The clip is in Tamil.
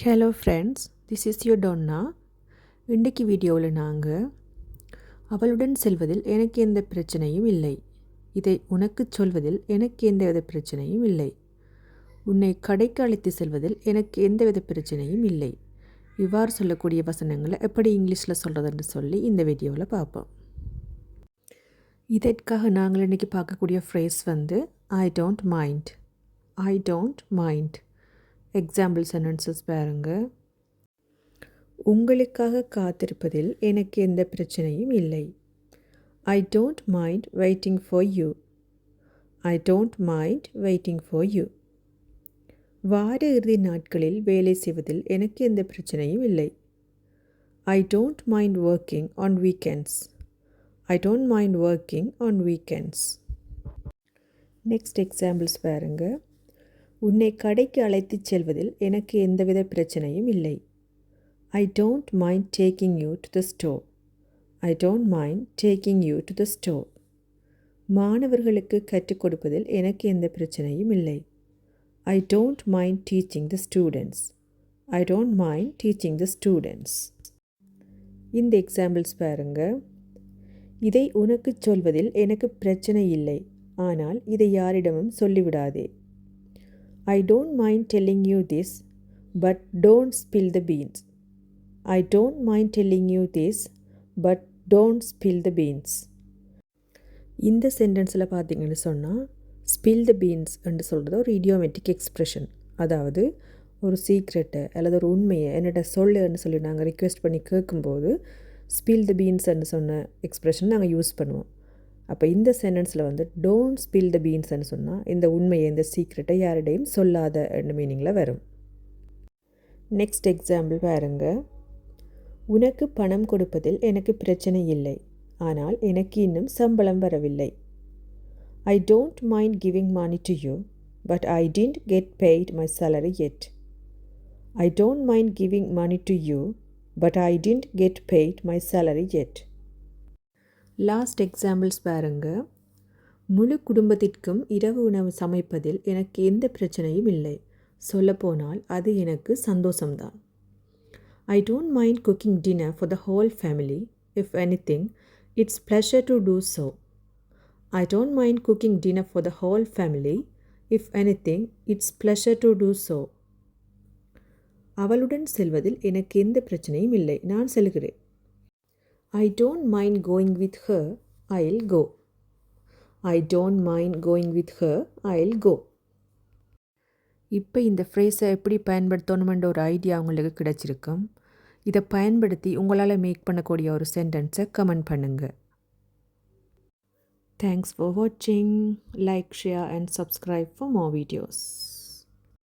Hello friends, this is your Donna. இன்றைக்கு வீடியோவில் நாங்கள் அவளுடன் செல்வதில் எனக்கு எந்த பிரச்சனையும் இல்லை, இதை உனக்கு சொல்வதில் எனக்கு எந்தவித பிரச்சனையும் இல்லை, உன்னை கடைக்கு அழைத்து செல்வதில் எனக்கு எந்தவித பிரச்சனையும் இல்லை, இவ்வாறு சொல்லக்கூடிய வசனங்களை எப்படி இங்கிலீஷில் சொல்கிறதுன்னு சொல்லி இந்த வீடியோவில் பார்ப்போம். இதற்காக நாங்கள் இன்றைக்கி பார்க்கக்கூடிய phrase I don't mind. I don't mind. Example sentences பாருங்க. உங்களுக்காக காத்திருப்பதில் எனக்கு எந்த பிரச்சனையும் இல்லை. ஐ don't mind waiting for you. I don't mind waiting for you. வார இறுதி நாட்களில் வேலை செய்வதில் எனக்கு எந்த பிரச்சனையும் இல்லை. ஐ don't mind working on weekends. I don't mind working on weekends. Next examples பாருங்க. உன்னை கடைக்கு அழைத்துச் செல்வதில் எனக்கு எந்தவித பிரச்சனையும் இல்லை. ஐ don't mind taking you to the store. I don't mind taking you to the store. மாணவர்களுக்கு கற்றுக் கொடுப்பதில் எனக்கு எந்த பிரச்சனையும் இல்லை. ஐ don't mind teaching the students. I don't mind teaching the students. இந்த எக்ஸாம்பிள்ஸ் பாருங்க. இதை உனக்கு சொல்வதில் எனக்கு பிரச்சனை இல்லை, ஆனால் இதை யாரிடமும் சொல்லிவிடாதே. I don't mind telling you this, but don't spill the beans. I don't mind telling you this, but don't spill the beans. இந்த சென்டென்ஸில் பார்த்தீங்கன்னு சொன்னால் ஸ்பில் த பீன்ஸ் என்று சொல்கிறது ஒரு இடியோமேட்டிக் எக்ஸ்ப்ரெஷன். அதாவது ஒரு சீக்ரெட்டை அல்லது ஒரு உண்மையை என்னோட சொல்லுன்னு சொல்லி நாங்கள் ரிக்வெஸ்ட் பண்ணி கேட்கும்போது ஸ்பில் த பீன்ஸ்ன்னு சொன்ன எக்ஸ்ப்ரெஷன் நாங்கள் யூஸ் பண்ணுவோம். அப்போ இந்த சென்டென்ஸில் டோன்ட் ஸ்பில் த பீன்ஸ்ன்னு சொன்னால் இந்த உண்மையை, இந்த சீக்ரெட்டை யாரிடையும் சொல்லாத என்ற மீனிங்கில் வரும். நெக்ஸ்ட் எக்ஸாம்பிள் பாருங்க. உனக்கு பணம் கொடுப்பதில் எனக்கு பிரச்சனை இல்லை, ஆனால் எனக்கு இன்னும் சம்பளம் வரவில்லை. ஐ don't mind giving money to you, but I didn't get paid my salary yet. I don't mind giving money to you, but I didn't get paid my salary yet. Last examples பாருங்க. முழு குடும்பத்திற்கும் இரவு உணவு சமைப்பதில் எனக்கு எந்த பிரச்சனையும் இல்லை, சொல்லப்போனால் அது எனக்கு சந்தோஷம்தான். I don't mind cooking dinner for the whole family. If anything it's pleasure to do so. I don't mind cooking dinner for the whole family. If anything it's pleasure to do so. அவளுடன் செல்வதில் எனக்கு எந்த பிரச்சனையும் இல்லை, நான் செல்கிறேன். I don't mind going with her, I'll go. I don't mind going with her, I'll go. இப்போ இந்த ஃப்ரேஸை எப்படி பயன்படுத்தணுமென்ற ஒரு ஐடியா உங்களுக்கு கிடைச்சிருக்கும். இதை பயன்படுத்தி உங்களால் மேக் பண்ணக்கூடிய ஒரு சென்டென்ஸை கமெண்ட் பண்ணுங்கள். தேங்க்ஸ் ஃபார் வாட்சிங். Like, share and subscribe for more videos.